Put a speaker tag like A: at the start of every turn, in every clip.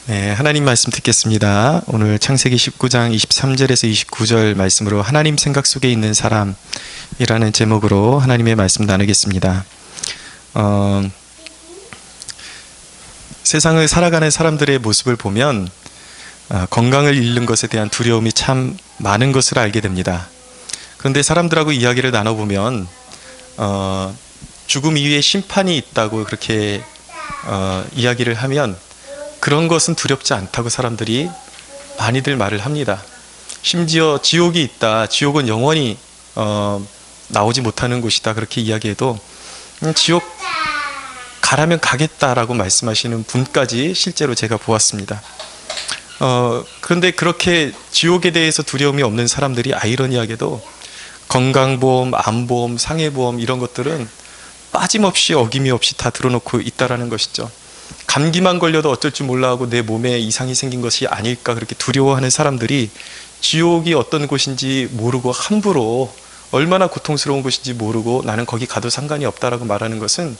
A: 네, 하나님 말씀 듣겠습니다. 오늘 창세기 19장 23절에서 29절 말씀으로 하나님 생각 속에 있는 사람이라는 제목으로 하나님의 말씀 나누겠습니다. 세상을 살아가는 사람들의 모습을 보면 건강을 잃는 것에 대한 두려움이 참 많은 것을 알게 됩니다. 그런데 사람들하고 이야기를 나눠보면 죽음 이후에 심판이 있다고 그렇게 이야기를 하면 그런 것은 두렵지 않다고 사람들이 많이들 말을 합니다. 심지어 지옥이 있다, 지옥은 영원히 나오지 못하는 곳이다 그렇게 이야기해도 지옥 가라면 가겠다라고 말씀하시는 분까지 실제로 제가 보았습니다. 그런데 그렇게 지옥에 대해서 두려움이 없는 사람들이 아이러니하게도 건강보험, 암보험, 상해보험 이런 것들은 빠짐없이 어김이 없이 다 들어놓고 있다라는 것이죠. 감기만 걸려도 어쩔 줄 몰라 하고 내 몸에 이상이 생긴 것이 아닐까 그렇게 두려워하는 사람들이 지옥이 어떤 곳인지 모르고 함부로 얼마나 고통스러운 곳인지 모르고 나는 거기 가도 상관이 없다라고 말하는 것은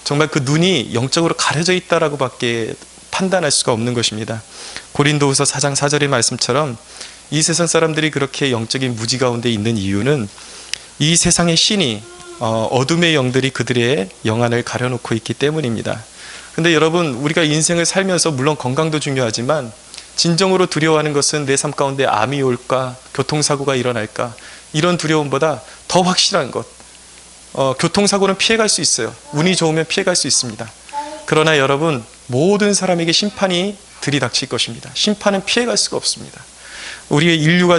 A: 정말 그 눈이 영적으로 가려져 있다라고 밖에 판단할 수가 없는 것입니다. 고린도후서 4장 4절의 말씀처럼 이 세상 사람들이 그렇게 영적인 무지 가운데 있는 이유는 이 세상의 신이 어둠의 영들이 그들의 영안을 가려놓고 있기 때문입니다. 근데 여러분, 우리가 인생을 살면서 물론 건강도 중요하지만 진정으로 두려워하는 것은 내 삶 가운데 암이 올까, 교통사고가 일어날까 이런 두려움보다 더 확실한 것, 교통사고는 피해갈 수 있어요. 운이 좋으면 피해갈 수 있습니다. 그러나 여러분, 모든 사람에게 심판이 들이닥칠 것입니다. 심판은 피해갈 수가 없습니다. 우리의 인류가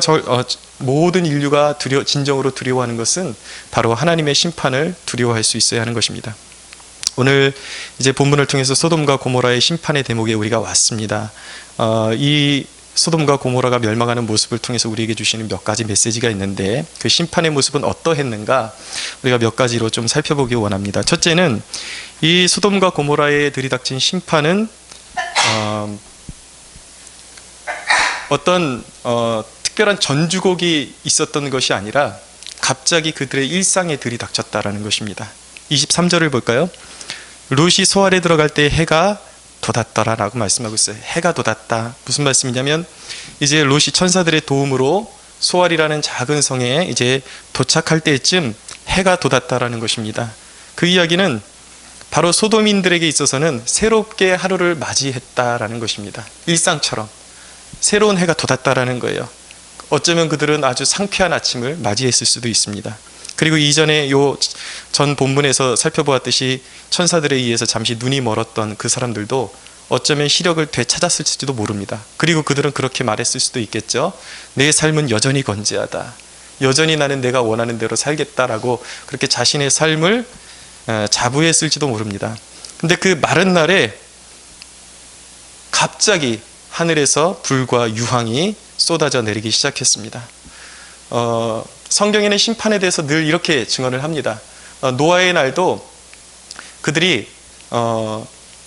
A: 모든 인류가 진정으로 두려워하는 것은 바로 하나님의 심판을 두려워할 수 있어야 하는 것입니다. 오늘 이제 본문을 통해서 소돔과 고모라의 심판의 대목에 우리가 왔습니다. 이 소돔과 고모라가 멸망하는 모습을 통해서 우리에게 주시는 몇 가지 메시지가 있는데 그 심판의 모습은 어떠했는가 우리가 몇 가지로 좀 살펴보기 원합니다. 첫째는 이 소돔과 고모라에 들이닥친 심판은 어떤 특별한 전주곡이 있었던 것이 아니라 갑자기 그들의 일상에 들이닥쳤다라는 것입니다. 23절을 볼까요? 롯이 소알에 들어갈 때 해가 돋았더라 라고 말씀하고 있어요. 해가 돋았다. 무슨 말씀이냐면 이제 롯이 천사들의 도움으로 소알이라는 작은 성에 이제 도착할 때쯤 해가 돋았다라는 것입니다. 그 이야기는 바로 소돔인들에게 있어서는 새롭게 하루를 맞이했다라는 것입니다. 일상처럼 새로운 해가 돋았다라는 거예요. 어쩌면 그들은 아주 상쾌한 아침을 맞이했을 수도 있습니다. 그리고 이전에 전 본문에서 살펴보았듯이 천사들에 의해서 잠시 눈이 멀었던 그 사람들도 어쩌면 시력을 되찾았을지도 모릅니다. 그리고 그들은 그렇게 말했을 수도 있겠죠. 내 삶은 여전히 건재하다. 여전히 나는 내가 원하는 대로 살겠다라고 그렇게 자신의 삶을 자부했을지도 모릅니다. 근데 그 마른 날에 갑자기 하늘에서 불과 유황이 쏟아져 내리기 시작했습니다. 성경에는 심판에 대해서 늘 이렇게 증언을 합니다. 노아의 날도 그들이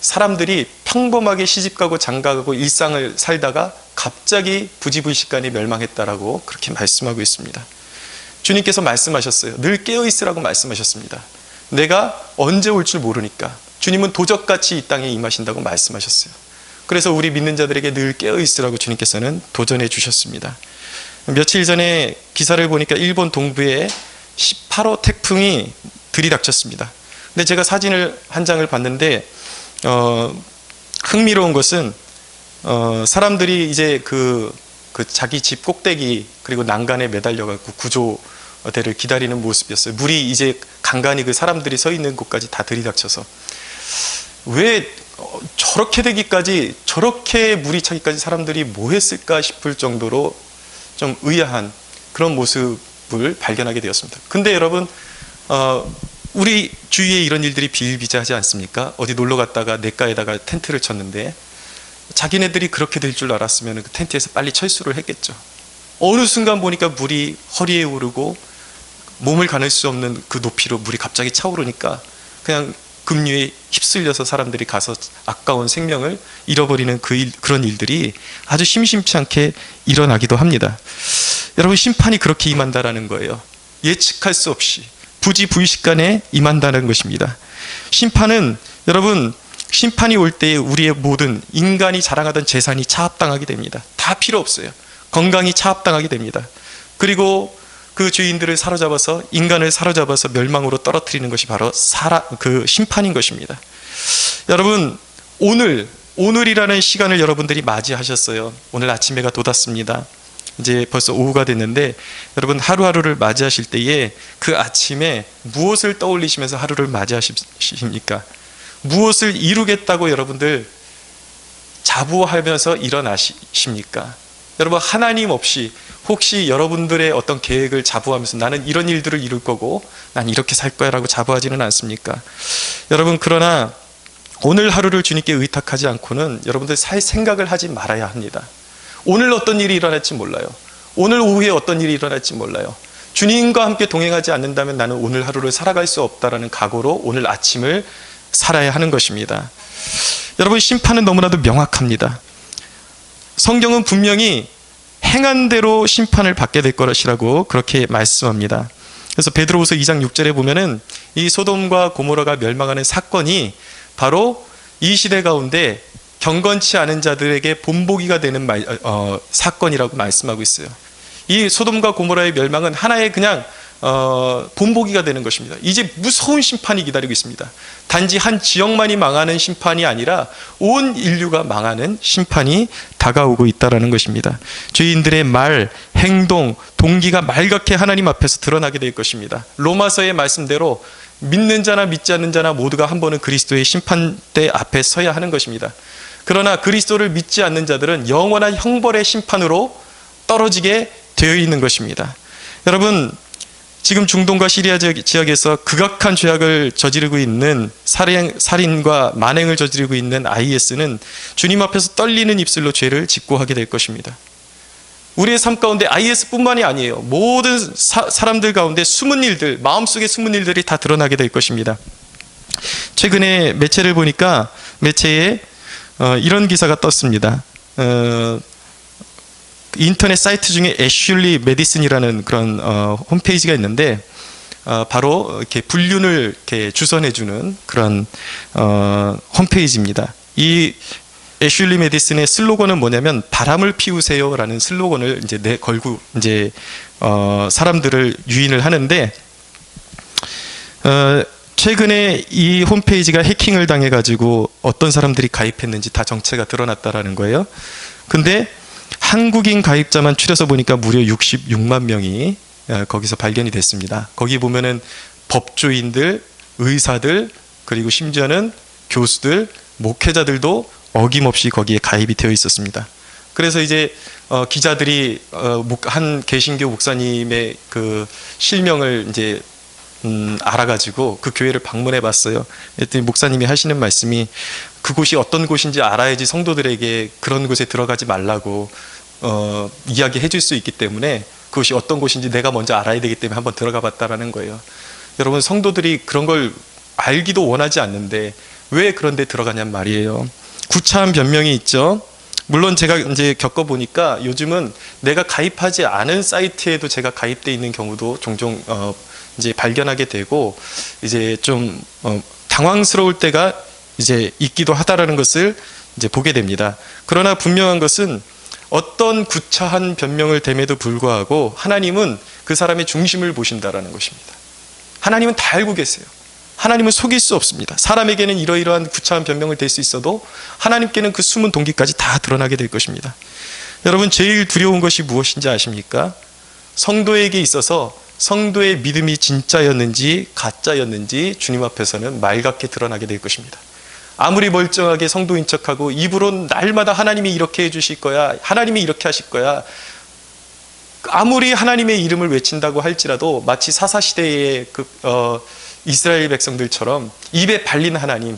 A: 사람들이 평범하게 시집가고 장가가고 일상을 살다가 갑자기 부지불식간에 멸망했다라고 그렇게 말씀하고 있습니다. 주님께서 말씀하셨어요. 늘 깨어있으라고 말씀하셨습니다. 내가 언제 올 줄 모르니까 주님은 도적같이 이 땅에 임하신다고 말씀하셨어요. 그래서 우리 믿는 자들에게 늘 깨어있으라고 주님께서는 도전해 주셨습니다. 며칠 전에 기사를 보니까 일본 동부에 18호 태풍이 들이닥쳤습니다. 근데 제가 사진을 한 장을 봤는데 흥미로운 것은 사람들이 이제 그 자기 집 꼭대기 그리고 난간에 매달려가지고 구조대를 기다리는 모습이었어요. 물이 이제 간간히 그 사람들이 서 있는 곳까지 다 들이닥쳐서 왜 저렇게 되기까지 저렇게 물이 차기까지 사람들이 뭐 했을까 싶을 정도로 좀 의아한 그런 모습을 발견하게 되었습니다. 근데 여러분 우리 주위에 이런 일들이 비일비재하지 않습니까? 어디 놀러 갔다가 냇가에다가 텐트를 쳤는데 자기네들이 그렇게 될 줄 알았으면 그 텐트에서 빨리 철수를 했겠죠. 어느 순간 보니까 물이 허리에 오르고 몸을 가눌 수 없는 그 높이로 물이 갑자기 차오르니까 그냥 급류에 휩쓸려서 사람들이 가서 아까운 생명을 잃어버리는 그런 일들이 아주 심심치 않게 일어나기도 합니다. 여러분, 심판이 그렇게 임한다라는 거예요. 예측할 수 없이 부지불식간에 임한다는 것입니다. 심판은 여러분 심판이 올 때에 우리의 모든 인간이 자랑하던 재산이 차압당하게 됩니다. 다 필요 없어요. 건강이 차압당하게 됩니다. 그리고 그 주인들을 사로잡아서, 인간을 사로잡아서 멸망으로 떨어뜨리는 것이 바로 그 심판인 것입니다. 여러분, 오늘이라는 시간을 여러분들이 맞이하셨어요. 오늘 아침해가 돋았습니다. 이제 벌써 오후가 됐는데, 여러분 하루하루를 맞이하실 때에 그 아침에 무엇을 떠올리시면서 하루를 맞이하십니까? 무엇을 이루겠다고 여러분들 자부하면서 일어나십니까? 여러분, 하나님 없이 혹시 여러분들의 어떤 계획을 자부하면서 나는 이런 일들을 이룰 거고 난 이렇게 살 거야 라고 자부하지는 않습니까? 여러분, 그러나 오늘 하루를 주님께 의탁하지 않고는 여러분들 살 생각을 하지 말아야 합니다. 오늘 어떤 일이 일어날지 몰라요. 오늘 오후에 어떤 일이 일어날지 몰라요. 주님과 함께 동행하지 않는다면 나는 오늘 하루를 살아갈 수 없다라는 각오로 오늘 아침을 살아야 하는 것입니다. 여러분, 심판은 너무나도 명확합니다. 성경은 분명히 행한 대로 심판을 받게 될 것이라고 그렇게 말씀합니다. 그래서 베드로후서 2장 6절에 보면은 이 소돔과 고모라가 멸망하는 사건이 바로 이 시대 가운데 경건치 않은 자들에게 본보기가 되는 사건이라고 말씀하고 있어요. 이 소돔과 고모라의 멸망은 하나의 그냥 본보기가 되는 것입니다. 이제 무서운 심판이 기다리고 있습니다. 단지 한 지역만이 망하는 심판이 아니라 온 인류가 망하는 심판이 다가오고 있다는 것입니다. 죄인들의 말, 행동, 동기가 말갛게 하나님 앞에서 드러나게 될 것입니다. 로마서의 말씀대로 믿는 자나 믿지 않는 자나 모두가 한 번은 그리스도의 심판대 앞에 서야 하는 것입니다. 그러나 그리스도를 믿지 않는 자들은 영원한 형벌의 심판으로 떨어지게 되어 있는 것입니다. 여러분, 지금 중동과 시리아 지역에서 극악한 죄악을 저지르고 있는 살인과 만행을 저지르고 있는 IS는 주님 앞에서 떨리는 입술로 죄를 직고하게 될 것입니다. 우리의 삶 가운데 IS뿐만이 아니에요. 모든 사람들 가운데 숨은 일들, 마음속에 숨은 일들이 다 드러나게 될 것입니다. 최근에 매체를 보니까 매체에 이런 기사가 떴습니다. 인터넷 사이트 중에 애슐리 메디슨이라는 그런 홈페이지가 있는데 바로 이렇게 불륜을 이렇게 주선해주는 그런 홈페이지입니다. 이 애슐리 메디슨의 슬로건은 뭐냐면 바람을 피우세요라는 슬로건을 이제 걸고 이제 사람들을 유인을 하는데 최근에 이 홈페이지가 해킹을 당해가지고 어떤 사람들이 가입했는지 다 정체가 드러났다라는 거예요. 근데 한국인 가입자만 추려서 보니까 무려 66만 명이 거기서 발견이 됐습니다. 거기 보면은 법조인들, 의사들, 그리고 심지어는 교수들, 목회자들도 어김없이 거기에 가입이 되어 있었습니다. 그래서 이제 기자들이 한 개신교 목사님의 그 실명을 이제 알아가지고 그 교회를 방문해 봤어요. 그랬더니 목사님이 하시는 말씀이 그곳이 어떤 곳인지 알아야지 성도들에게 그런 곳에 들어가지 말라고 이야기해 줄 수 있기 때문에 그것이 어떤 곳인지 내가 먼저 알아야 되기 때문에 한번 들어가 봤다라는 거예요. 여러분, 성도들이 그런 걸 알기도 원하지 않는데 왜 그런 데 들어가냔 말이에요. 구차한 변명이 있죠. 물론 제가 이제 겪어보니까 요즘은 내가 가입하지 않은 사이트에도 제가 가입돼 있는 경우도 종종 이제 발견하게 되고 이제 좀 당황스러울 때가 이제 있기도 하다라는 것을 이제 보게 됩니다. 그러나 분명한 것은 어떤 구차한 변명을 댐에도 불구하고 하나님은 그 사람의 중심을 보신다라는 것입니다. 하나님은 다 알고 계세요. 하나님은 속일 수 없습니다. 사람에게는 이러이러한 구차한 변명을 댈 수 있어도 하나님께는 그 숨은 동기까지 다 드러나게 될 것입니다. 여러분, 제일 두려운 것이 무엇인지 아십니까? 성도에게 있어서 성도의 믿음이 진짜였는지 가짜였는지 주님 앞에서는 말갛게 드러나게 될 것입니다. 아무리 멀쩡하게 성도인 척하고 입으로 날마다 하나님이 이렇게 해주실 거야, 하나님이 이렇게 하실 거야, 아무리 하나님의 이름을 외친다고 할지라도 마치 사사시대의 이스라엘 백성들처럼 입에 발린 하나님,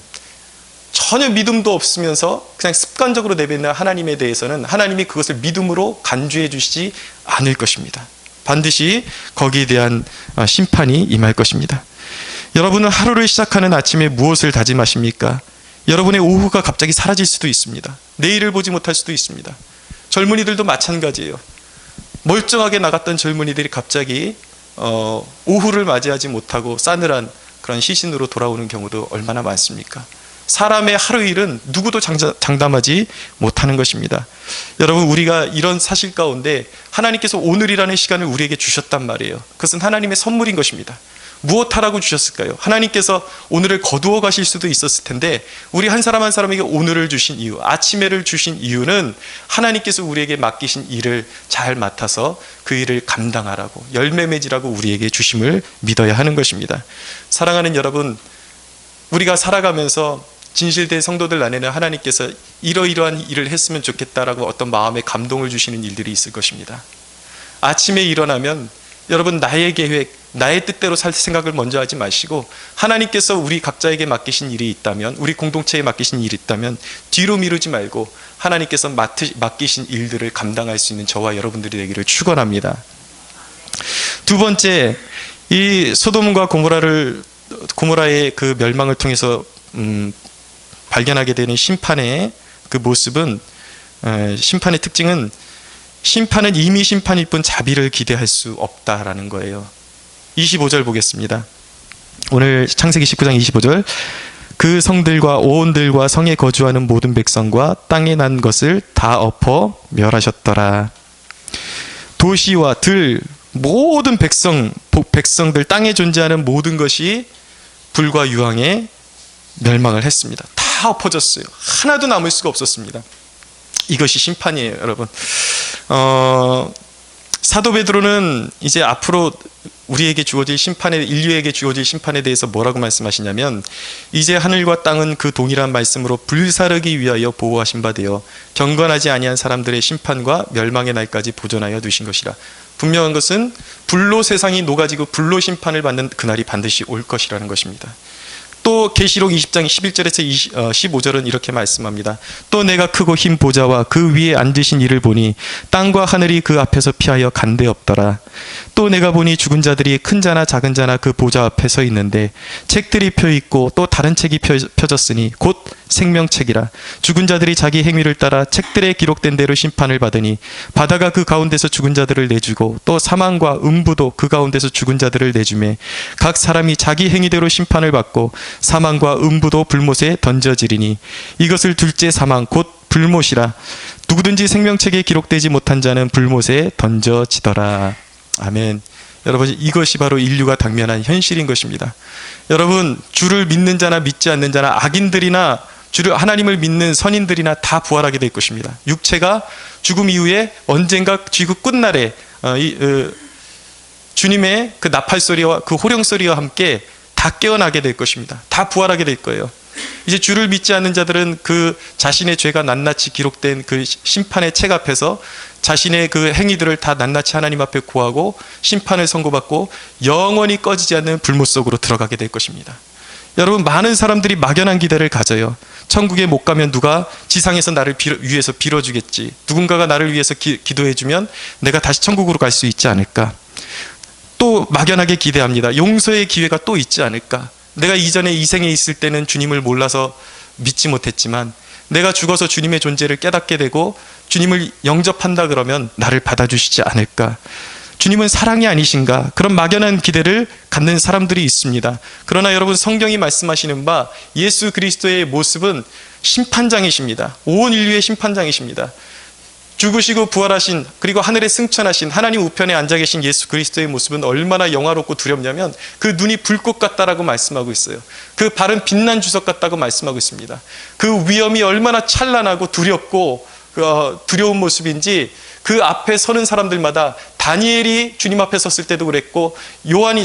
A: 전혀 믿음도 없으면서 그냥 습관적으로 내뱉는 하나님에 대해서는 하나님이 그것을 믿음으로 간주해 주시지 않을 것입니다. 반드시 거기에 대한 심판이 임할 것입니다. 여러분은 하루를 시작하는 아침에 무엇을 다짐하십니까? 여러분의 오후가 갑자기 사라질 수도 있습니다. 내일을 보지 못할 수도 있습니다. 젊은이들도 마찬가지예요. 멀쩡하게 나갔던 젊은이들이 갑자기 오후를 맞이하지 못하고 싸늘한 그런 시신으로 돌아오는 경우도 얼마나 많습니까? 사람의 하루 일은 누구도 장담하지 못하는 것입니다. 여러분, 우리가 이런 사실 가운데 하나님께서 오늘이라는 시간을 우리에게 주셨단 말이에요. 그것은 하나님의 선물인 것입니다. 무엇하라고 주셨을까요? 하나님께서 오늘을 거두어 가실 수도 있었을 텐데 우리 한 사람 한 사람에게 오늘을 주신 이유, 아침에를 주신 이유는 하나님께서 우리에게 맡기신 일을 잘 맡아서 그 일을 감당하라고, 열매 맺으라고 우리에게 주심을 믿어야 하는 것입니다. 사랑하는 여러분, 우리가 살아가면서 진실된 성도들 안에는 하나님께서 이러이러한 일을 했으면 좋겠다라고 어떤 마음에 감동을 주시는 일들이 있을 것입니다. 아침에 일어나면 여러분, 나의 계획, 나의 뜻대로 살 생각을 먼저 하지 마시고 하나님께서 우리 각자에게 맡기신 일이 있다면, 우리 공동체에 맡기신 일이 있다면 뒤로 미루지 말고 하나님께서 맡기신 일들을 감당할 수 있는 저와 여러분들이 되기를 축원합니다. 두 번째, 이 소돔과 고모라의 그 멸망을 통해서 발견하게 되는 심판의 그 모습은, 심판의 특징은 심판은 이미 심판일 뿐 자비를 기대할 수 없다라는 거예요. 25절 보겠습니다. 오늘 창세기 19장 25절. 그 성들과 오온들과 성에 거주하는 모든 백성과 땅에 난 것을 다 엎어 멸하셨더라. 도시와 들, 모든 백성들, 땅에 존재하는 모든 것이 불과 유황에 멸망을 했습니다. 다 엎어졌어요. 하나도 남을 수가 없었습니다. 이것이 심판이에요, 여러분. 사도 베드로는 이제 앞으로 우리에게 주어질 심판에, 인류에게 주어질 심판에 대해서 뭐라고 말씀하시냐면, 이제 하늘과 땅은 그 동일한 말씀으로 불사르기 위하여 보호하신 바 되어 경건하지 아니한 사람들의 심판과 멸망의 날까지 보존하여 두신 것이라. 분명한 것은 불로 세상이 녹아지고 불로 심판을 받는 그날이 반드시 올 것이라는 것입니다. 또 계시록 20장 11절에서 15절은 이렇게 말씀합니다. 또 내가 크고 흰 보좌와 그 위에 앉으신 이를 보니 땅과 하늘이 그 앞에서 피하여 간데 없더라. 또 내가 보니 죽은 자들이 큰 자나 작은 자나 그 보좌 앞에 서 있는데 책들이 펴 있고 또 다른 책이 펴졌으니 곧 생명책이라. 죽은 자들이 자기 행위를 따라 책들에 기록된 대로 심판을 받으니 바다가 그 가운데서 죽은 자들을 내주고 또 사망과 음부도 그 가운데서 죽은 자들을 내주매 각 사람이 자기 행위대로 심판을 받고 사망과 음부도 불못에 던져지리니 이것을 둘째 사망 곧 불못이라. 누구든지 생명책에 기록되지 못한 자는 불못에 던져지더라. 아멘. 여러분, 이것이 바로 인류가 당면한 현실인 것입니다. 여러분, 주를 믿는 자나 믿지 않는 자나 악인들이나 하나님을 믿는 선인들이나 다 부활하게 될 것입니다. 육체가 죽음 이후에 언젠가 지구 끝날에 주님의 그 나팔 소리와 그 호령 소리와 함께 다 깨어나게 될 것입니다. 다 부활하게 될 거예요. 이제 주를 믿지 않는 자들은 그 자신의 죄가 낱낱이 기록된 그 심판의 책 앞에서 자신의 그 행위들을 다 낱낱이 하나님 앞에 고하고 심판을 선고받고 영원히 꺼지지 않는 불못 속으로 들어가게 될 것입니다. 여러분, 많은 사람들이 막연한 기대를 가져요. 천국에 못 가면 누가 지상에서 나를 위해서 빌어주겠지. 누군가가 나를 위해서 기도해주면 내가 다시 천국으로 갈 수 있지 않을까. 또 막연하게 기대합니다. 용서의 기회가 또 있지 않을까. 내가 이전에 이 생에 있을 때는 주님을 몰라서 믿지 못했지만 내가 죽어서 주님의 존재를 깨닫게 되고 주님을 영접한다 그러면 나를 받아주시지 않을까. 주님은 사랑이 아니신가. 그런 막연한 기대를 갖는 사람들이 있습니다. 그러나 여러분, 성경이 말씀하시는 바 예수 그리스도의 모습은 심판장이십니다. 온 인류의 심판장이십니다. 죽으시고 부활하신, 그리고 하늘에 승천하신 하나님 우편에 앉아 계신 예수 그리스도의 모습은 얼마나 영화롭고 두렵냐면 그 눈이 불꽃 같다라고 말씀하고 있어요. 그 발은 빛난 주석 같다고 말씀하고 있습니다. 그 위엄이 얼마나 찬란하고 두렵고 두려운 모습인지 그 앞에 서는 사람들마다, 다니엘이 주님 앞에 섰을 때도 그랬고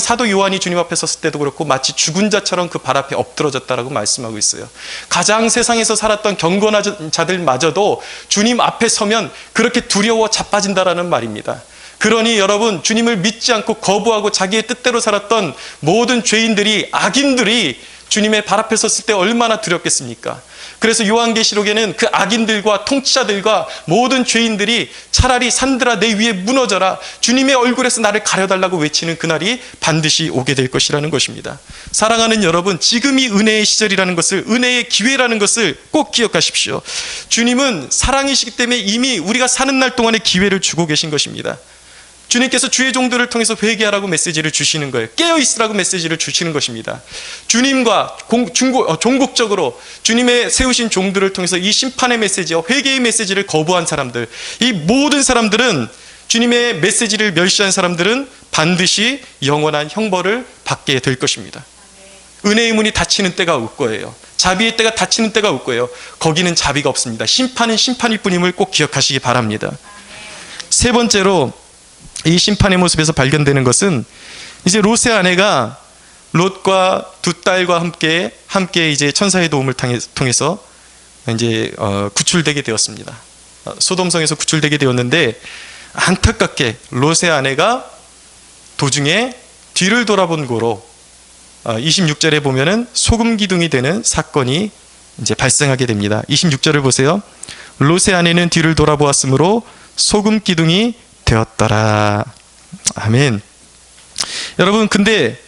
A: 사도 요한이 주님 앞에 섰을 때도 그렇고 마치 죽은 자처럼 그 발 앞에 엎드러졌다라고 말씀하고 있어요. 가장 세상에서 살았던 경건한 자들마저도 주님 앞에 서면 그렇게 두려워 자빠진다라는 말입니다. 그러니 여러분, 주님을 믿지 않고 거부하고 자기의 뜻대로 살았던 모든 죄인들이, 악인들이 주님의 발 앞에 섰을 때 얼마나 두렵겠습니까? 그래서 요한계시록에는 그 악인들과 통치자들과 모든 죄인들이 차라리 산들아 내 위에 무너져라, 주님의 얼굴에서 나를 가려달라고 외치는 그날이 반드시 오게 될 것이라는 것입니다. 사랑하는 여러분, 지금이 은혜의 시절이라는 것을, 은혜의 기회라는 것을 꼭 기억하십시오. 주님은 사랑이시기 때문에 이미 우리가 사는 날 동안에 기회를 주고 계신 것입니다. 주님께서 주의 종들을 통해서 회개하라고 메시지를 주시는 거예요. 깨어있으라고 메시지를 주시는 것입니다. 주님과 종국적으로 주님의 세우신 종들을 통해서 이 심판의 메시지와 회개의 메시지를 거부한 사람들, 이 모든 사람들은, 주님의 메시지를 멸시한 사람들은 반드시 영원한 형벌을 받게 될 것입니다. 은혜의 문이 닫히는 때가 올 거예요. 자비의 때가 닫히는 때가 올 거예요. 거기는 자비가 없습니다. 심판은 심판일 뿐임을 꼭 기억하시기 바랍니다. 세 번째로 이 심판의 모습에서 발견되는 것은, 이제 롯의 아내가 롯과 두 딸과 함께 이제 천사의 도움을 통해서 이제 구출되게 되었습니다. 소돔성에서 구출되게 되었는데, 안타깝게 롯의 아내가 도중에 뒤를 돌아본 고로 26절에 보면은 소금 기둥이 되는 사건이 이제 발생하게 됩니다. 26절을 보세요. 롯의 아내는 뒤를 돌아보았으므로 소금 기둥이 되었더라. 아멘. 여러분, 근데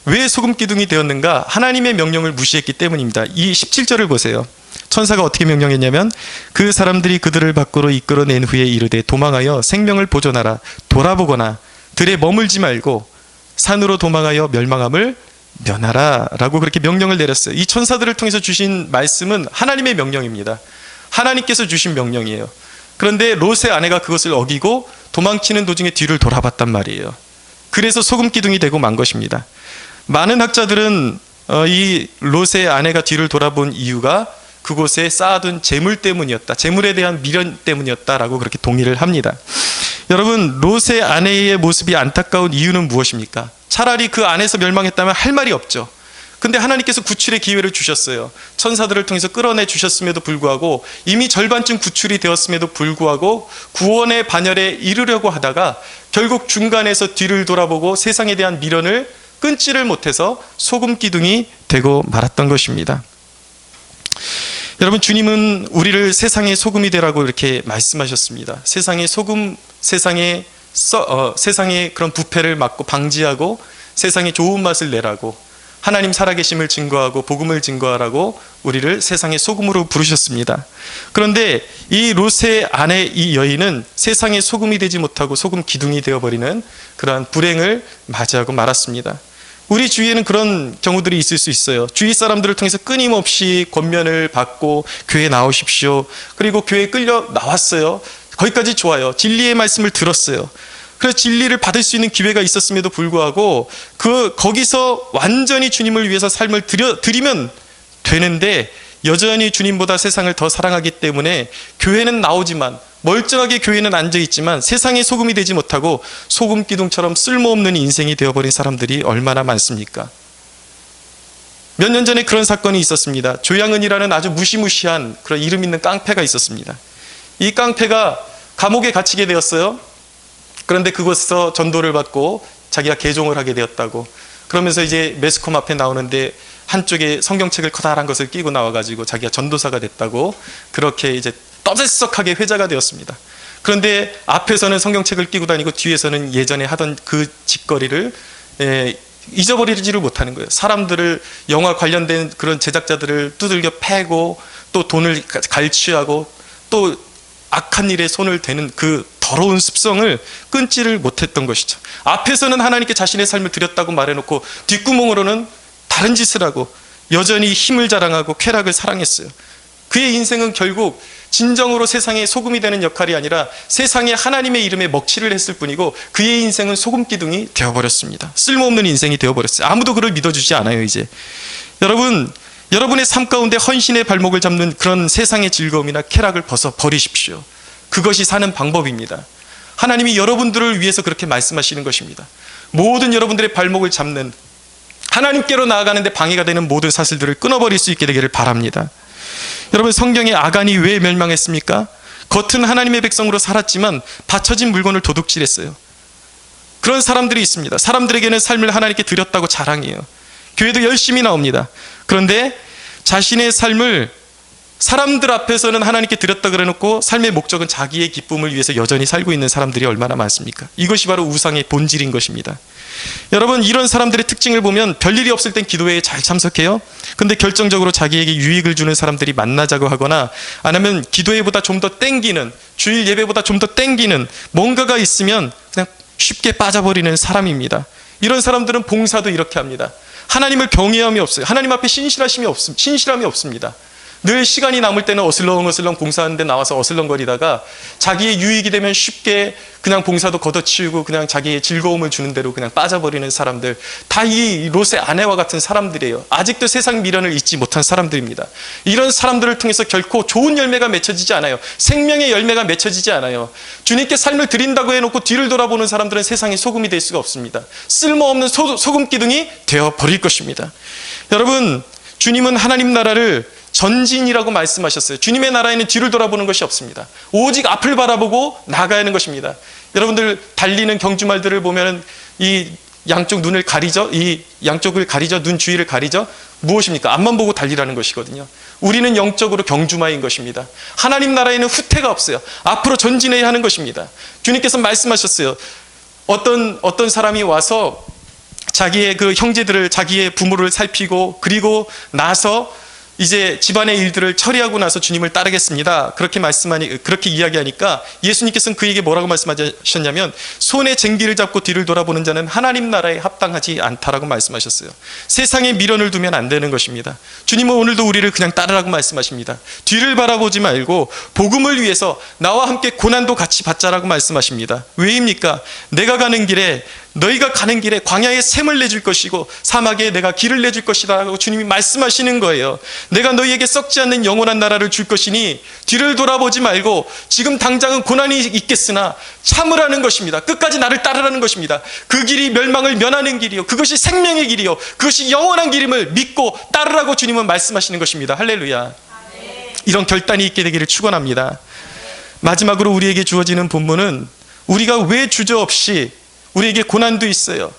A: 왜 소금 기둥이 되었는가? 하나님의 명령을 무시했기 때문입니다. 이 17절을 보세요. 천사가 어떻게 명령했냐면, 그 사람들이 그들을 밖으로 이끌어낸 후에 이르되 도망하여 생명을 보존하라. 돌아보거나 들에 머물지 말고 산으로 도망하여 멸망함을 면하라 라고 그렇게 명령을 내렸어요. 이 천사들을 통해서 주신 말씀은 하나님의 명령입니다. 하나님께서 주신 명령이에요. 그런데 롯의 아내가 그것을 어기고 도망치는 도중에 뒤를 돌아봤단 말이에요. 그래서 소금 기둥이 되고 만 것입니다. 많은 학자들은 이 롯의 아내가 뒤를 돌아본 이유가 그곳에 쌓아둔 재물 때문이었다, 재물에 대한 미련 때문이었다라고 그렇게 동의를 합니다. 여러분, 롯의 아내의 모습이 안타까운 이유는 무엇입니까? 차라리 그 안에서 멸망했다면 할 말이 없죠. 근데 하나님께서 구출의 기회를 주셨어요. 천사들을 통해서 끌어내 주셨음에도 불구하고, 이미 절반쯤 구출이 되었음에도 불구하고 구원의 반열에 이르려고 하다가 결국 중간에서 뒤를 돌아보고 세상에 대한 미련을 끊지를 못해서 소금 기둥이 되고 말았던 것입니다. 여러분, 주님은 우리를 세상의 소금이 되라고 이렇게 말씀하셨습니다. 세상의 소금, 세상의 그런 부패를 막고 방지하고 세상에 좋은 맛을 내라고, 하나님 살아계심을 증거하고 복음을 증거하라고 우리를 세상의 소금으로 부르셨습니다. 그런데 이 롯의 아내 이 여인은 세상의 소금이 되지 못하고 소금 기둥이 되어버리는 그러한 불행을 맞이하고 말았습니다. 우리 주위에는 그런 경우들이 있을 수 있어요. 주위 사람들을 통해서 끊임없이 권면을 받고 교회에 나오십시오. 그리고 교회에 끌려 나왔어요. 거기까지 좋아요. 진리의 말씀을 들었어요. 그래서 진리를 받을 수 있는 기회가 있었음에도 불구하고 거기서 완전히 주님을 위해서 삶을 드리면 되는데, 여전히 주님보다 세상을 더 사랑하기 때문에 교회는 나오지만, 멀쩡하게 교회는 앉아있지만 세상의 소금이 되지 못하고 소금 기둥처럼 쓸모없는 인생이 되어버린 사람들이 얼마나 많습니까? 몇 년 전에 그런 사건이 있었습니다. 조양은이라는 아주 무시무시한 그런 이름 있는 깡패가 있었습니다. 이 깡패가 감옥에 갇히게 되었어요. 그런데 그곳에서 전도를 받고 자기가 개종을 하게 되었다고, 그러면서 이제 매스컴 앞에 나오는데 한쪽에 성경책을 커다란 것을 끼고 나와가지고 자기가 전도사가 됐다고 그렇게 이제 떠들썩하게 회자가 되었습니다. 그런데 앞에서는 성경책을 끼고 다니고 뒤에서는 예전에 하던 그 짓거리를 잊어버리지를 못하는 거예요. 사람들을, 영화 관련된 그런 제작자들을 두들겨 패고 또 돈을 갈취하고 또 악한 일에 손을 대는 그 더러운 습성을 끊지를 못했던 것이죠. 앞에서는 하나님께 자신의 삶을 드렸다고 말해놓고 뒷구멍으로는 다른 짓을 하고 여전히 힘을 자랑하고 쾌락을 사랑했어요. 그의 인생은 결국 진정으로 세상의 소금이 되는 역할이 아니라 세상에 하나님의 이름에 먹칠을 했을 뿐이고, 그의 인생은 소금 기둥이 되어버렸습니다. 쓸모없는 인생이 되어버렸어요. 아무도 그를 믿어주지 않아요. 이제 여러분의 삶 가운데 헌신의 발목을 잡는 그런 세상의 즐거움이나 쾌락을 벗어 버리십시오. 그것이 사는 방법입니다. 하나님이 여러분들을 위해서 그렇게 말씀하시는 것입니다. 모든 여러분들의 발목을 잡는, 하나님께로 나아가는데 방해가 되는 모든 사슬들을 끊어버릴 수 있게 되기를 바랍니다. 여러분, 성경에 아간이 왜 멸망했습니까? 겉은 하나님의 백성으로 살았지만 받쳐진 물건을 도둑질했어요. 그런 사람들이 있습니다. 사람들에게는 삶을 하나님께 드렸다고 자랑해요. 교회도 열심히 나옵니다. 그런데 자신의 삶을 사람들 앞에서는 하나님께 드렸다 그래놓고 삶의 목적은 자기의 기쁨을 위해서 여전히 살고 있는 사람들이 얼마나 많습니까? 이것이 바로 우상의 본질인 것입니다. 여러분, 이런 사람들의 특징을 보면 별일이 없을 땐 기도회에 잘 참석해요. 근데 결정적으로 자기에게 유익을 주는 사람들이 만나자고 하거나, 아니면 기도회보다 좀 더 땡기는, 주일 예배보다 좀 더 땡기는 뭔가가 있으면 그냥 쉽게 빠져버리는 사람입니다. 이런 사람들은 봉사도 이렇게 합니다. 하나님을 경외함이 없어요. 하나님 앞에 신실함이 없습니다. 늘 시간이 남을 때는 어슬렁어슬렁 봉사하는데 나와서 어슬렁거리다가 자기의 유익이 되면 쉽게 그냥 봉사도 걷어치우고 그냥 자기의 즐거움을 주는 대로 그냥 빠져버리는 사람들, 다 이 롯의 아내와 같은 사람들이에요. 아직도 세상 미련을 잊지 못한 사람들입니다. 이런 사람들을 통해서 결코 좋은 열매가 맺혀지지 않아요. 생명의 열매가 맺혀지지 않아요. 주님께 삶을 드린다고 해놓고 뒤를 돌아보는 사람들은 세상의 소금이 될 수가 없습니다. 쓸모없는 소금 기둥이 되어버릴 것입니다. 여러분, 주님은 하나님 나라를 전진이라고 말씀하셨어요. 주님의 나라에는 뒤를 돌아보는 것이 없습니다. 오직 앞을 바라보고 나아가야 하는 것입니다. 여러분들 달리는 경주말들을 보면 이 양쪽 눈을 가리죠. 이 양쪽을 가리죠. 눈 주위를 가리죠. 무엇입니까? 앞만 보고 달리라는 것이거든요. 우리는 영적으로 경주마인 것입니다. 하나님 나라에는 후퇴가 없어요. 앞으로 전진해야 하는 것입니다. 주님께서 말씀하셨어요. 어떤 사람이 와서 자기의 그 형제들을, 자기의 부모를 살피고 그리고 나서 이제 집안의 일들을 처리하고 나서 주님을 따르겠습니다. 그렇게 이야기하니까 예수님께서는 그에게 뭐라고 말씀하셨냐면, 손에 쟁기를 잡고 뒤를 돌아보는 자는 하나님 나라에 합당하지 않다라고 말씀하셨어요. 세상에 미련을 두면 안 되는 것입니다. 주님은 오늘도 우리를 그냥 따르라고 말씀하십니다. 뒤를 바라보지 말고 복음을 위해서 나와 함께 고난도 같이 받자라고 말씀하십니다. 왜입니까? 내가 가는 길에, 너희가 가는 길에 광야에 샘을 내줄 것이고 사막에 내가 길을 내줄 것이다 라고 주님이 말씀하시는 거예요. 내가 너희에게 썩지 않는 영원한 나라를 줄 것이니 뒤를 돌아보지 말고, 지금 당장은 고난이 있겠으나 참으라는 것입니다. 끝까지 나를 따르라는 것입니다. 그 길이 멸망을 면하는 길이요, 그것이 생명의 길이요, 그것이 영원한 길임을 믿고 따르라고 주님은 말씀하시는 것입니다. 할렐루야. 이런 결단이 있게 되기를 축원합니다. 마지막으로 우리에게 주어지는 본문은, 우리가 왜 주저없이, 우리에게 고난도 있어요.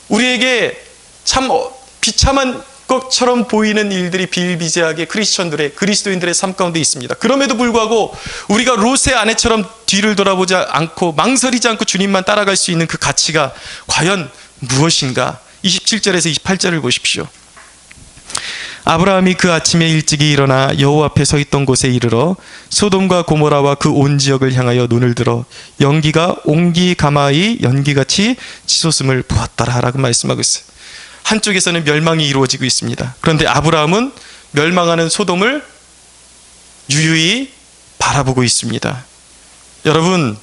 A: 우리에게 참 비참한 것처럼 보이는 일들이 비일비재하게 그리스도인들의 삶 가운데 있습니다. 그럼에도 불구하고 우리가 롯의 아내처럼 뒤를 돌아보지 않고 망설이지 않고 주님만 따라갈 수 있는 그 가치가 과연 무엇인가? 27절에서 28절을 보십시오. 아브라함이 그 아침에 일찍이 일어나 여호와 앞에 서 있던 곳에 이르러 소돔과 고모라와 그 온 지역을 향하여 눈을 들어 연기가 옹기가마의 연기같이 치솟음을 보았더라 라고 말씀하고 있어요. 한쪽에서는 멸망이 이루어지고 있습니다. 그런데 아브라함은 멸망하는 소돔을 유유히 바라보고 있습니다. 여러분,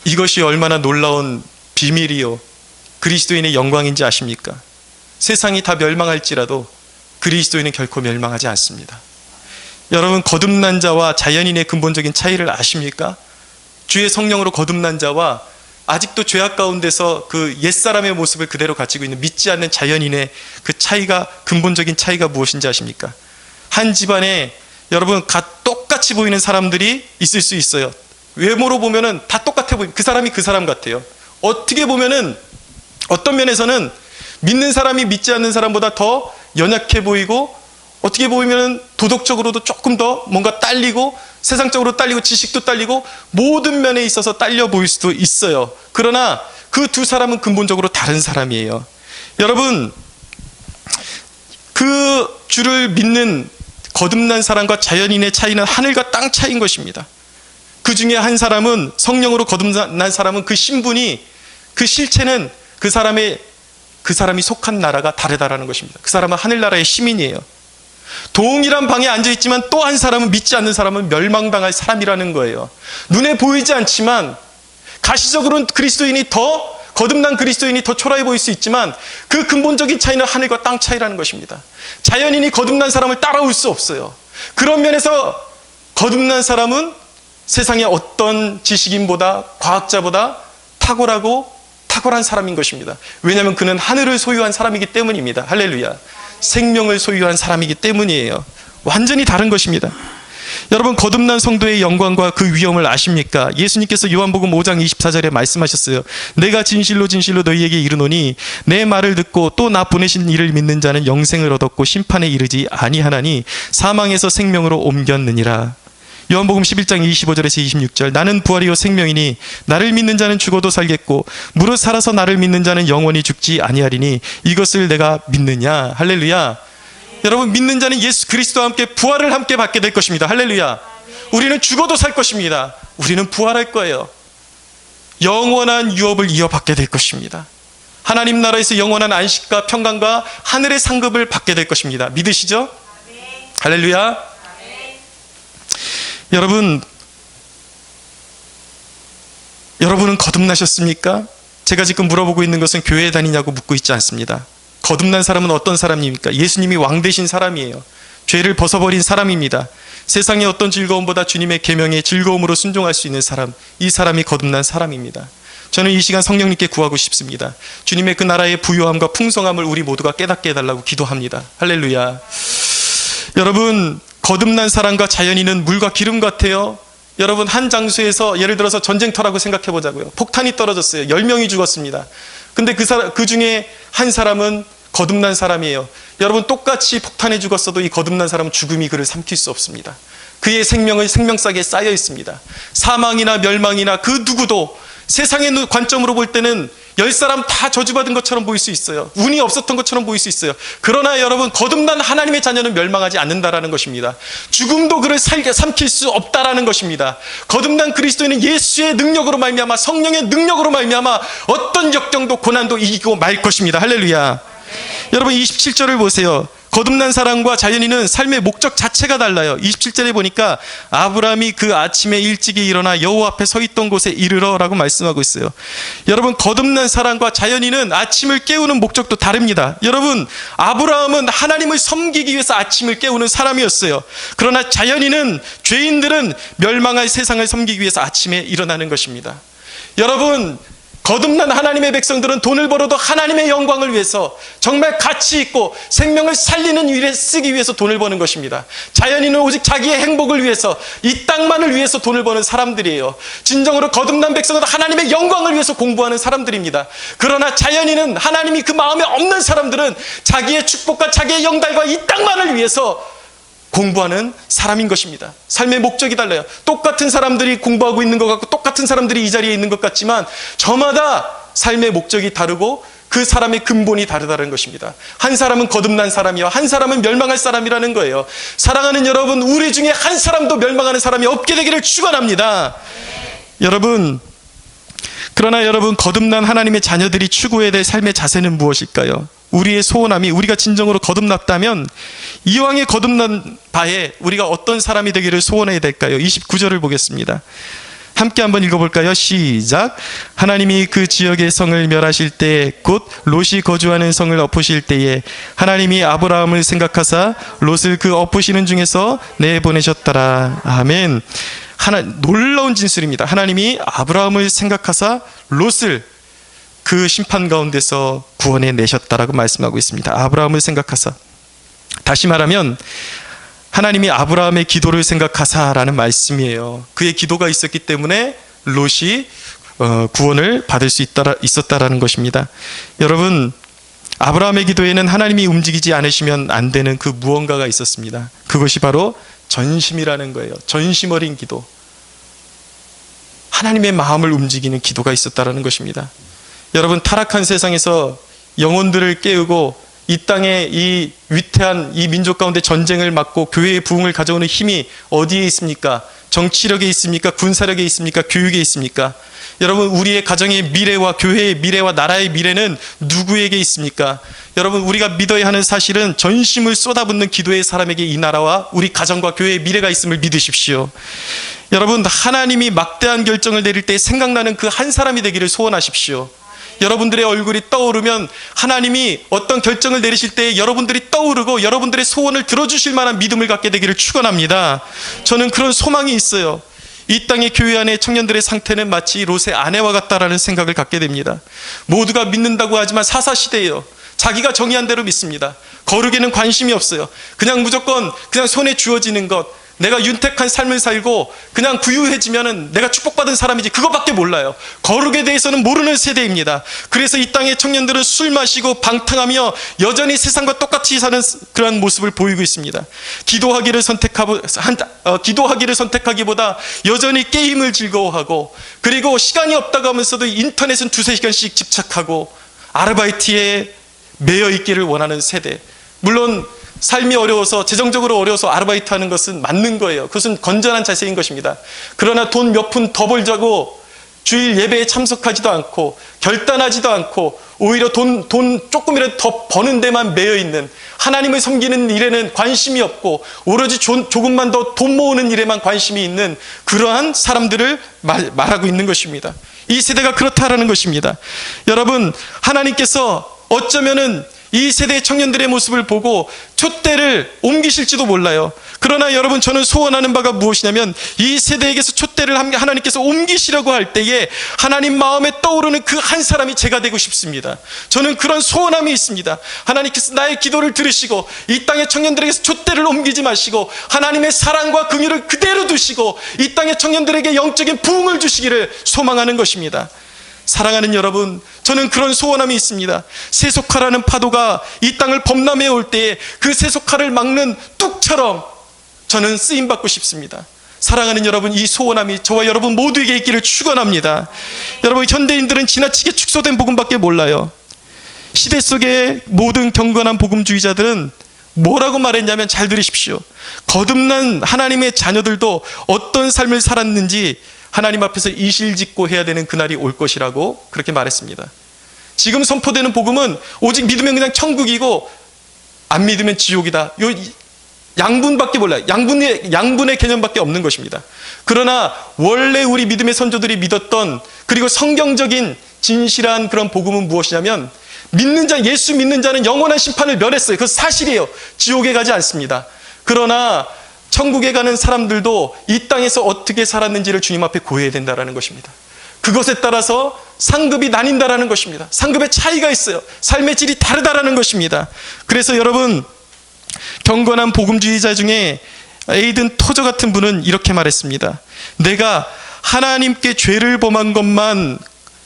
A: 이것이 얼마나 놀라운 비밀이요 그리스도인의 영광인지 아십니까? 세상이 다 멸망할지라도 그리스도인은 결코 멸망하지 않습니다. 여러분, 거듭난 자와 자연인의 근본적인 차이를 아십니까? 주의 성령으로 거듭난 자와 아직도 죄악 가운데서 그 옛사람의 모습을 그대로 가지고 있는 믿지 않는 자연인의 그 차이가, 근본적인 차이가 무엇인지 아십니까? 한 집안에 여러분 똑같이 보이는 사람들이 있을 수 있어요. 외모로 보면은 다 똑같아 보입니다. 그 사람이 그 사람 같아요. 어떻게 보면은 어떤 면에서는 믿는 사람이 믿지 않는 사람보다 더 연약해 보이고, 어떻게 보면 도덕적으로도 조금 더 뭔가 딸리고, 세상적으로 딸리고, 지식도 딸리고, 모든 면에 있어서 딸려 보일 수도 있어요. 그러나 그 두 사람은 근본적으로 다른 사람이에요. 여러분, 그 주를 믿는 거듭난 사람과 자연인의 차이는 하늘과 땅 차이인 것입니다. 그 중에 한 사람은, 성령으로 거듭난 사람은 그 신분이, 그 실체는 그 사람이 속한 나라가 다르다라는 것입니다. 그 사람은 하늘나라의 시민이에요. 동일한 방에 앉아있지만 또 한 사람은, 믿지 않는 사람은 멸망당할 사람이라는 거예요. 눈에 보이지 않지만 가시적으로는 거듭난 그리스도인이 더 초라해 보일 수 있지만 그 근본적인 차이는 하늘과 땅 차이라는 것입니다. 자연인이 거듭난 사람을 따라올 수 없어요. 그런 면에서 거듭난 사람은 세상의 어떤 지식인보다, 과학자보다 탁월한 사람인 것입니다. 왜냐하면 그는 하늘을 소유한 사람이기 때문입니다. 할렐루야. 생명을 소유한 사람이기 때문이에요. 완전히 다른 것입니다. 여러분, 거듭난 성도의 영광과 그 위엄을 아십니까? 예수님께서 요한복음 5장 24절에 말씀하셨어요. 내가 진실로 진실로 너희에게 이르노니 내 말을 듣고 또 나 보내신 이를 믿는 자는 영생을 얻었고 심판에 이르지 아니하나니 사망에서 생명으로 옮겼느니라. 요한복음 11장 25절에서 26절, 나는 부활이요 생명이니 나를 믿는 자는 죽어도 살겠고 무릇 살아서 나를 믿는 자는 영원히 죽지 아니하리니 이것을 내가 믿느냐. 할렐루야. 여러분, 믿는 자는 예수 그리스도와 함께 부활을 함께 받게 될 것입니다. 할렐루야. 우리는 죽어도 살 것입니다. 우리는 부활할 거예요. 영원한 유업을 이어받게 될 것입니다. 하나님 나라에서 영원한 안식과 평강과 하늘의 상급을 받게 될 것입니다. 믿으시죠? 할렐루야. 여러분은 거듭나셨습니까? 제가 지금 물어보고 있는 것은 교회에 다니냐고 묻고 있지 않습니다. 거듭난 사람은 어떤 사람입니까? 예수님이 왕 되신 사람이에요. 죄를 벗어버린 사람입니다. 세상의 어떤 즐거움보다 주님의 계명에 즐거움으로 순종할 수 있는 사람, 이 사람이 거듭난 사람입니다. 저는 이 시간 성령님께 구하고 싶습니다. 주님의 그 나라의 부요함과 풍성함을 우리 모두가 깨닫게 해달라고 기도합니다. 할렐루야. 여러분, 거듭난 사람과 자연인은 물과 기름 같아요. 여러분, 한 장소에서 예를 들어서 전쟁터라고 생각해 보자고요. 폭탄이 떨어졌어요. 10명이 죽었습니다. 근데 그 중에 한 사람은 거듭난 사람이에요. 여러분, 똑같이 폭탄에 죽었어도 이 거듭난 사람은 죽음이 그를 삼킬 수 없습니다. 그의 생명은 생명싸게 쌓여 있습니다. 사망이나 멸망이나 그 누구도 세상의 관점으로 볼 때는 10사람 다 저주받은 것처럼 보일 수 있어요. 운이 없었던 것처럼 보일 수 있어요. 그러나 여러분, 거듭난 하나님의 자녀는 멸망하지 않는다라는 것입니다. 죽음도 그를 삼킬 수 없다라는 것입니다. 거듭난 그리스도인은 예수의 능력으로 말미암아, 성령의 능력으로 말미암아 어떤 역경도 고난도 이기고 말 것입니다. 할렐루야. 여러분, 27절을 보세요. 거듭난 사람과 자연인은 삶의 목적 자체가 달라요. 27절에 보니까 아브라함이 그 아침에 일찍이 일어나 여호와 앞에 서 있던 곳에 이르러 라고 말씀하고 있어요. 여러분, 거듭난 사람과 자연인은 아침을 깨우는 목적도 다릅니다. 여러분, 아브라함은 하나님을 섬기기 위해서 아침을 깨우는 사람이었어요. 그러나 자연인은, 죄인들은 멸망할 세상을 섬기기 위해서 아침에 일어나는 것입니다. 여러분, 거듭난 하나님의 백성들은 돈을 벌어도 하나님의 영광을 위해서, 정말 가치 있고 생명을 살리는 일에 쓰기 위해서 돈을 버는 것입니다. 자연인은 오직 자기의 행복을 위해서, 이 땅만을 위해서 돈을 버는 사람들이에요. 진정으로 거듭난 백성은 하나님의 영광을 위해서 공부하는 사람들입니다. 그러나 자연인은, 하나님이 그 마음에 없는 사람들은 자기의 축복과 자기의 영달과 이 땅만을 위해서 공부하는 사람인 것입니다. 삶의 목적이 달라요. 똑같은 사람들이 공부하고 있는 것 같고 똑같은 사람들이 이 자리에 있는 것 같지만 저마다 삶의 목적이 다르고 그 사람의 근본이 다르다는 것입니다. 한 사람은 거듭난 사람이요, 한 사람은 멸망할 사람이라는 거예요. 사랑하는 여러분, 우리 중에 한 사람도 멸망하는 사람이 없게 되기를 축원합니다. 여러분, 그러나 여러분, 거듭난 하나님의 자녀들이 추구해야 될 삶의 자세는 무엇일까요? 우리의 소원함이, 우리가 진정으로 거듭났다면 이왕에 거듭난 바에 우리가 어떤 사람이 되기를 소원해야 될까요? 29절을 보겠습니다. 함께 한번 읽어볼까요? 시작. 하나님이 그 지역의 성을 멸하실 때, 곧 롯이 거주하는 성을 엎으실 때에 하나님이 아브라함을 생각하사 롯을 그 엎으시는 중에서 내보내셨더라. 아멘. 놀라운 진술입니다. 하나님이 아브라함을 생각하사 롯을 그 심판 가운데서 구원해 내셨다라고 말씀하고 있습니다. 아브라함을 생각하사. 다시 말하면 하나님이 아브라함의 기도를 생각하사라는 말씀이에요. 그의 기도가 있었기 때문에 롯이 구원을 받을 수 있었다라는 것입니다. 여러분, 아브라함의 기도에는 하나님이 움직이지 않으시면 안 되는 그 무언가가 있었습니다. 그것이 바로 전심이라는 거예요. 전심 어린 기도. 하나님의 마음을 움직이는 기도가 있었다라는 것입니다. 여러분, 타락한 세상에서 영혼들을 깨우고 이 땅에 이 위태한 이 민족 가운데 전쟁을 막고 교회의 부흥을 가져오는 힘이 어디에 있습니까? 정치력에 있습니까? 군사력에 있습니까? 교육에 있습니까? 여러분, 우리의 가정의 미래와 교회의 미래와 나라의 미래는 누구에게 있습니까? 여러분, 우리가 믿어야 하는 사실은 전심을 쏟아붓는 기도의 사람에게 이 나라와 우리 가정과 교회의 미래가 있음을 믿으십시오. 여러분, 하나님이 막대한 결정을 내릴 때 생각나는 그 한 사람이 되기를 소원하십시오. 여러분들의 얼굴이 떠오르면 하나님이 어떤 결정을 내리실 때 여러분들이 떠오르고 여러분들의 소원을 들어주실 만한 믿음을 갖게 되기를 축원합니다. 저는 그런 소망이 있어요. 이 땅의 교회 안의 청년들의 상태는 마치 롯의 아내와 같다라는 생각을 갖게 됩니다. 모두가 믿는다고 하지만 사사시대예요. 자기가 정의한 대로 믿습니다. 거룩에는 관심이 없어요. 그냥 무조건 그냥 손에 주어지는 것, 내가 윤택한 삶을 살고 그냥 부유해지면은 내가 축복받은 사람이지, 그것밖에 몰라요. 거룩에 대해서는 모르는 세대입니다. 그래서 이 땅의 청년들은 술 마시고 방탕하며 여전히 세상과 똑같이 사는 그런 모습을 보이고 있습니다. 기도하기를 선택하기보다 여전히 게임을 즐거워하고, 그리고 시간이 없다고 하면서도 인터넷은 2-3시간씩 집착하고 아르바이트에 매여 있기를 원하는 세대. 물론 삶이 어려워서, 재정적으로 어려워서 아르바이트 하는 것은 맞는 거예요. 그것은 건전한 자세인 것입니다. 그러나 돈 몇 푼 더 벌자고 주일 예배에 참석하지도 않고 결단하지도 않고 오히려 돈 조금이라도 더 버는 데만 매여 있는, 하나님을 섬기는 일에는 관심이 없고 오로지 조금만 더 돈 모으는 일에만 관심이 있는 그러한 사람들을 말하고 있는 것입니다. 이 세대가 그렇다라는 것입니다. 여러분, 하나님께서 어쩌면은 이 세대의 청년들의 모습을 보고 촛대를 옮기실지도 몰라요. 그러나 여러분, 저는 소원하는 바가 무엇이냐면 이 세대에게서 촛대를 하나님께서 옮기시려고 할 때에 하나님 마음에 떠오르는 그 한 사람이 제가 되고 싶습니다. 저는 그런 소원함이 있습니다. 하나님께서 나의 기도를 들으시고 이 땅의 청년들에게서 촛대를 옮기지 마시고 하나님의 사랑과 긍휼을 그대로 두시고 이 땅의 청년들에게 영적인 부흥을 주시기를 소망하는 것입니다. 사랑하는 여러분, 저는 그런 소원함이 있습니다. 세속화라는 파도가 이 땅을 범람해 올 때에 그 세속화를 막는 뚝처럼 저는 쓰임받고 싶습니다. 사랑하는 여러분, 이 소원함이 저와 여러분 모두에게 있기를 축원합니다. 여러분, 현대인들은 지나치게 축소된 복음밖에 몰라요. 시대 속의 모든 경건한 복음주의자들은 뭐라고 말했냐면, 잘 들으십시오. 거듭난 하나님의 자녀들도 어떤 삶을 살았는지 하나님 앞에서 이실직고 해야 되는 그날이 올 것이라고 그렇게 말했습니다. 지금 선포되는 복음은 오직 믿으면 그냥 천국이고 안 믿으면 지옥이다, 요 양분밖에 몰라요. 양분의 개념밖에 없는 것입니다. 그러나 원래 우리 믿음의 선조들이 믿었던, 그리고 성경적인 진실한 그런 복음은 무엇이냐면, 믿는 자, 예수 믿는 자는 영원한 심판을 면했어요. 그것은 사실이에요. 지옥에 가지 않습니다. 그러나 천국에 가는 사람들도 이 땅에서 어떻게 살았는지를 주님 앞에 고해야 된다는 것입니다. 그것에 따라서 상급이 나뉜다라는 것입니다. 상급의 차이가 있어요. 삶의 질이 다르다라는 것입니다. 그래서 여러분, 경건한 복음주의자 중에 에이든 토저 같은 분은 이렇게 말했습니다. 내가 하나님께 죄를 범한 것만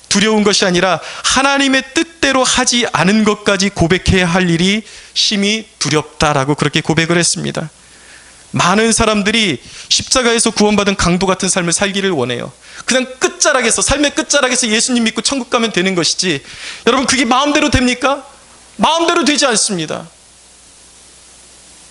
A: 두려운 것이 아니라 하나님의 뜻대로 하지 않은 것까지 고백해야 할 일이 심히 두렵다라고 그렇게 고백을 했습니다. 많은 사람들이 십자가에서 구원받은 강도 같은 삶을 살기를 원해요. 그냥 끝자락에서, 삶의 끝자락에서 예수님 믿고 천국 가면 되는 것이지, 여러분, 그게 마음대로 됩니까? 마음대로 되지 않습니다.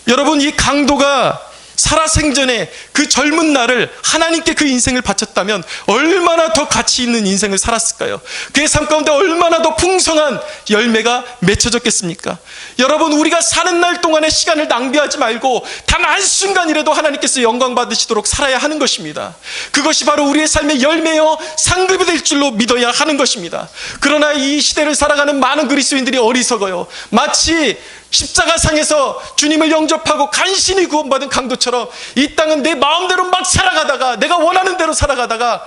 A: 여러분, 이 강도가 살아생전에 그 젊은 날을 하나님께 그 인생을 바쳤다면 얼마나 더 가치 있는 인생을 살았을까요? 그의 삶 가운데 얼마나 더 풍성한 열매가 맺혀졌겠습니까? 여러분, 우리가 사는 날 동안의 시간을 낭비하지 말고 단 한순간이라도 하나님께서 영광 받으시도록 살아야 하는 것입니다. 그것이 바로 우리의 삶의 열매여 상급이 될 줄로 믿어야 하는 것입니다. 그러나 이 시대를 살아가는 많은 그리스도인들이 어리석어요. 마치 십자가상에서 주님을 영접하고 간신히 구원받은 강도처럼 이 땅은 내 마음대로 막 살아가다가, 내가 원하는 대로 살아가다가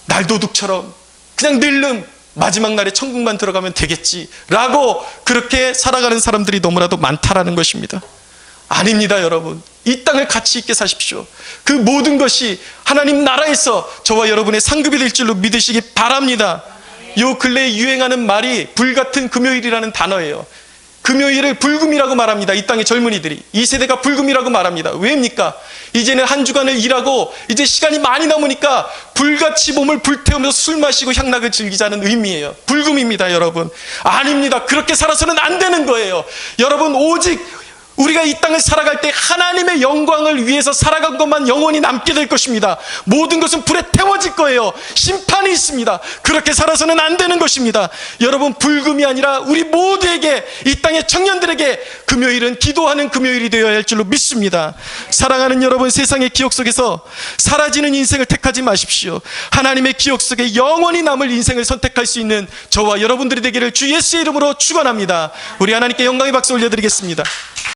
A: 날도둑처럼 그냥 낼름 마지막 날에 천국만 들어가면 되겠지라고 그렇게 살아가는 사람들이 너무나도 많다라는 것입니다. 아닙니다, 여러분. 이 땅을 가치 있게 사십시오. 그 모든 것이 하나님 나라에서 저와 여러분의 상급이 될 줄로 믿으시기 바랍니다. 요 근래에 유행하는 말이 불같은 금요일이라는 단어예요. 금요일을 불금이라고 말합니다. 이 땅의 젊은이들이. 이 세대가 불금이라고 말합니다. 왜입니까? 이제는 한 주간을 일하고 이제 시간이 많이 남으니까 불같이 몸을 불태우면서 술 마시고 향락을 즐기자는 의미예요. 불금입니다, 여러분. 아닙니다. 그렇게 살아서는 안 되는 거예요. 여러분, 오직 우리가 이 땅을 살아갈 때 하나님의 영광을 위해서 살아간 것만 영원히 남게 될 것입니다. 모든 것은 불에 태워질 거예요. 심판이 있습니다. 그렇게 살아서는 안 되는 것입니다. 여러분, 불금이 아니라 우리 모두에게, 이 땅의 청년들에게 금요일은 기도하는 금요일이 되어야 할 줄로 믿습니다. 사랑하는 여러분, 세상의 기억 속에서 사라지는 인생을 택하지 마십시오. 하나님의 기억 속에 영원히 남을 인생을 선택할 수 있는 저와 여러분들이 되기를 주 예수의 이름으로 축원합니다. 우리 하나님께 영광의 박수 올려드리겠습니다.